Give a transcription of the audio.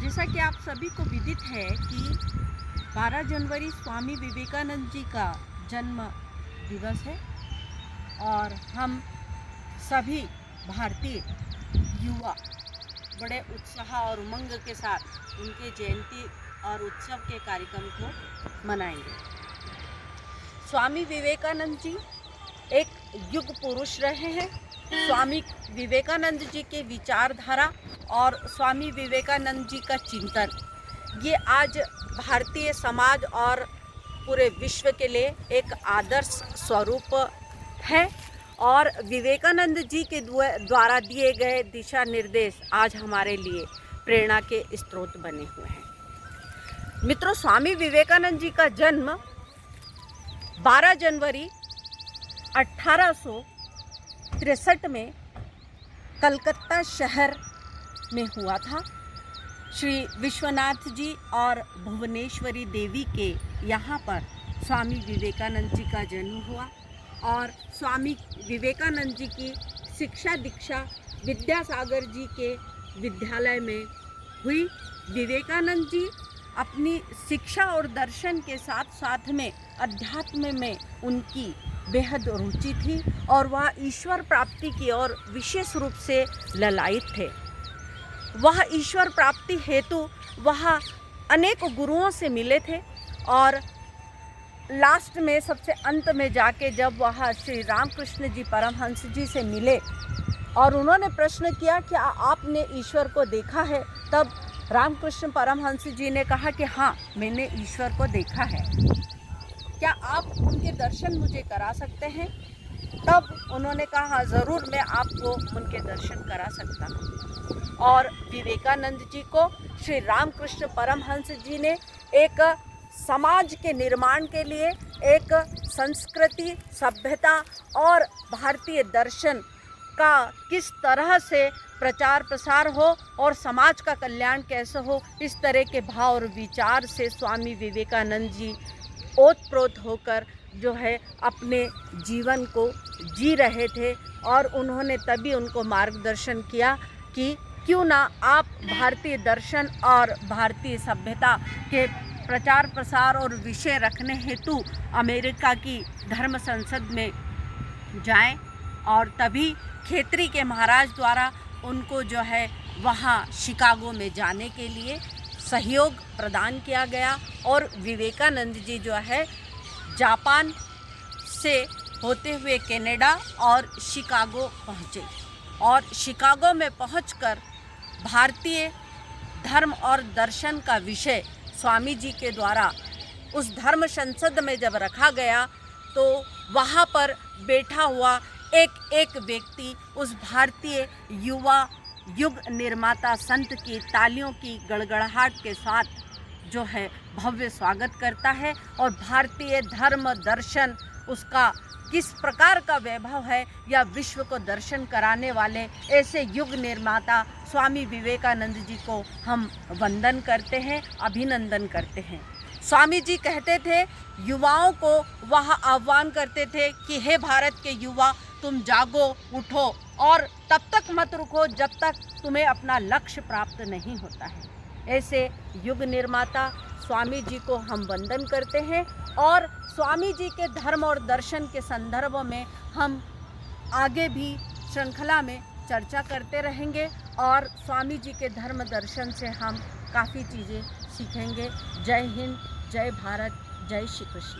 जैसा कि आप सभी को विदित है कि 12 जनवरी स्वामी विवेकानंद जी का जन्म दिवस है और हम सभी भारतीय युवा बड़े उत्साह और उमंग के साथ उनके जयंती और उत्सव के कार्यक्रम को मनाएंगे। स्वामी विवेकानंद जी एक युग पुरुष रहे हैं। स्वामी विवेकानंद जी के विचारधारा और स्वामी विवेकानंद जी का चिंतन ये आज भारतीय समाज और पूरे विश्व के लिए एक आदर्श स्वरूप है और विवेकानंद जी के द्वारा दिए गए दिशा निर्देश आज हमारे लिए प्रेरणा के स्रोत बने हुए हैं। मित्रों, स्वामी विवेकानंद जी का जन्म 12 जनवरी 1863 में कलकत्ता शहर में हुआ था। श्री विश्वनाथ जी और भुवनेश्वरी देवी के यहाँ पर स्वामी विवेकानंद जी का जन्म हुआ और स्वामी विवेकानंद जी की शिक्षा दीक्षा विद्यासागर जी के विद्यालय में हुई। विवेकानंद जी अपनी शिक्षा और दर्शन के साथ साथ में अध्यात्म में उनकी बेहद रुचि थी और वह ईश्वर प्राप्ति की ओर विशेष रूप से ललायित थे। वह ईश्वर प्राप्ति हेतु वह अनेक गुरुओं से मिले थे और लास्ट में सबसे अंत में जाके जब वह श्री रामकृष्ण जी परमहंस जी से मिले और उन्होंने प्रश्न किया कि आपने ईश्वर को देखा है, तब रामकृष्ण परमहंस जी ने कहा कि हाँ, मैंने ईश्वर को देखा है, क्या आप उनके दर्शन मुझे करा सकते हैं? तब उन्होंने कहा हाँ, ज़रूर, मैं आपको उनके दर्शन करा सकता हूँ। और विवेकानंद जी को श्री रामकृष्ण परमहंस जी ने एक समाज के निर्माण के लिए एक संस्कृति, सभ्यता और भारतीय दर्शन का किस तरह से प्रचार प्रसार हो और समाज का कल्याण कैसे हो, इस तरह के भाव और विचार से स्वामी विवेकानंद जी ओतप्रोत होकर जो है अपने जीवन को जी रहे थे और उन्होंने तभी उनको मार्गदर्शन किया कि क्यों ना आप भारतीय दर्शन और भारतीय सभ्यता के प्रचार प्रसार और विषय रखने हेतु अमेरिका की धर्म संसद में जाएं और तभी खेतरी के महाराज द्वारा उनको जो है वहाँ शिकागो में जाने के लिए सहयोग प्रदान किया गया और विवेकानंद जी जो है जापान से होते हुए कनाडा और शिकागो पहुँचे और शिकागो में पहुंचकर भारतीय धर्म और दर्शन का विषय स्वामी जी के द्वारा उस धर्म संसद में जब रखा गया तो वहाँ पर बैठा हुआ एक एक व्यक्ति उस भारतीय युवा युग निर्माता संत की तालियों की गड़गड़ाहट के साथ जो है भव्य स्वागत करता है और भारतीय धर्म दर्शन उसका किस प्रकार का वैभव है या विश्व को दर्शन कराने वाले ऐसे युग निर्माता स्वामी विवेकानंद जी को हम वंदन करते हैं, अभिनंदन करते हैं। स्वामी जी कहते थे, युवाओं को वह आह्वान करते थे कि हे भारत के युवा, तुम जागो, उठो और तब तक मत रुको जब तक तुम्हें अपना लक्ष्य प्राप्त नहीं होता है। ऐसे युग निर्माता स्वामी जी को हम वंदन करते हैं और स्वामी जी के धर्म और दर्शन के संदर्भ में हम आगे भी श्रृंखला में चर्चा करते रहेंगे और स्वामी जी के धर्म दर्शन से हम काफ़ी चीज़ें सीखेंगे। जय हिंद, जय भारत, जय श्री कृष्ण।